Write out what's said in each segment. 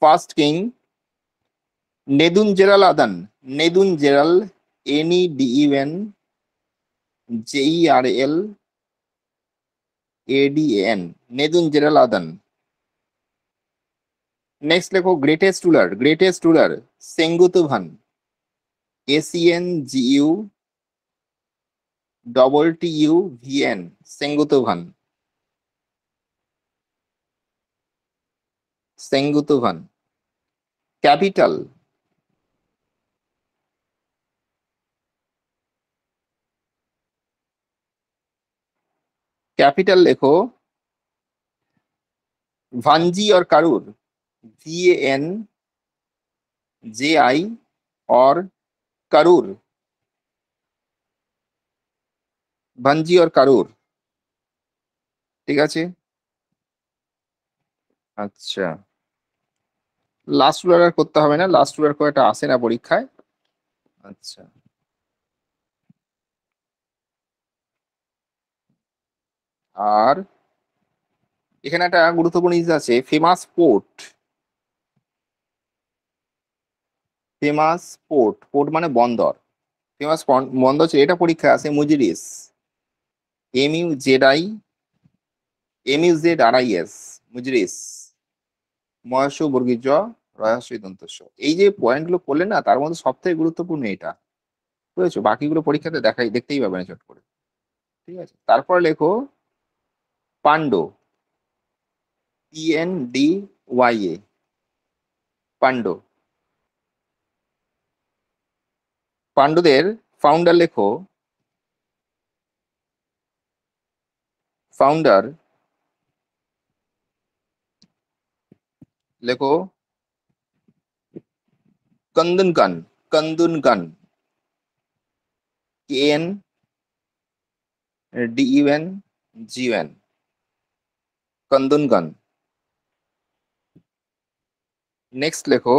First king নেদুনজেরাল আদান, নেদুনজেরাল, NEDUN JERAL ADAN, নেদুনজেরাল আদান। Next লেখো গ্রেটেস্ট রুলার সেঙ্গুতুভান, SENGUTUVN, সেঙ্গুতুভান, সেঙ্গুতুভান। ক্যাপিটাল লেখো ভাঞ্জি और কারুর, VANJI और কারুর, ভাঞ্জি और কারুর। ঠিক আছে, আচ্ছা লাস্ট রুলার আর করতে হবে না, লাস্ট রুলার করে একটা আসে না পরীক্ষায়। আচ্ছা আর এখানে একটা গুরুত্বপূর্ণ জিনিস আছে, ফেমাস পোর্ট। পোর্ট মানে বন্দর, ফেমাস বন্দর ছিল, এটা পরীক্ষা আছে। মুজিরিস, MUZRIS, মুজরিস, মহাশু বর্গীয় জ, রহস্য দন্তস্ব। এই যে পয়েন্ট গুলো করলে না, তার মধ্যে সব থেকে গুরুত্বপূর্ণ এটা, বুঝেছো? বাকিগুলো পরীক্ষাতে দেখতেই পাবে না চট করে। ঠিক আছে, তারপর লেখো পান্ডো, PNDYA, পান্ডো। পান্ডুদের ফাউন্ডার লেখো, ফাউন্ডার লেখো কন্দুনকান, কন্দুনকান, KNDUNGUN, কন্দুনকান। নেক্সট লেখো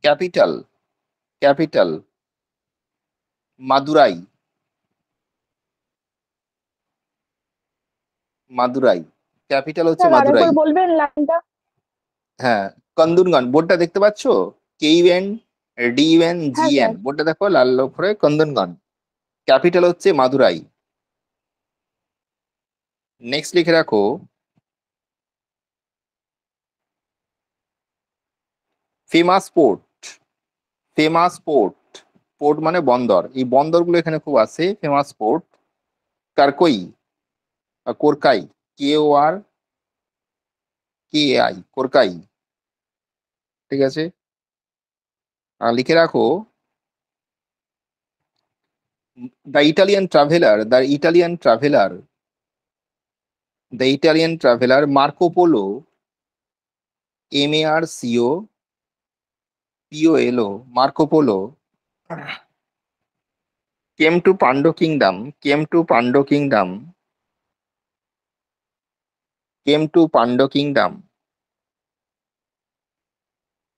ক্যাপিটাল মাদুরাই, ক্যাপিটাল হচ্ছে স্যার মাদুরাই। আরেকবার বলবেন লাইনটা? হ্যাঁ, কন্দুনগান, বোর্ডটা দেখতে পাচ্ছ? KUN DUN হ্যাঁ GN, স্যার। বোর্ডটা দেখো লাল অক্ষরে, কন্দুনগান। ক্যাপিটাল হচ্ছে মাদুরাই। নেক্সট লিখে রাখো ফেমাস পোর্ট মানে বন্দর। এই বন্দরগুলো এখানে খুব আছে। Famous port Korkai, Korkai, KORKAI, Korkai. ঠিক আছে, আর লিখে রাখো the Italian traveller Marco Polo, MARCOPOLO, Marco Polo came to Pando Kingdom,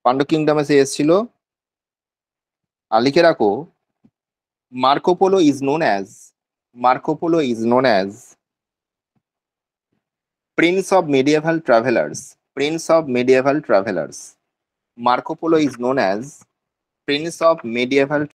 Pando কিংডমে সে এসেছিল। আর লিখে রাখো Marco Polo is known as prince of medieval travellers, Marco Polo is known as prince of মেডিয়েভাল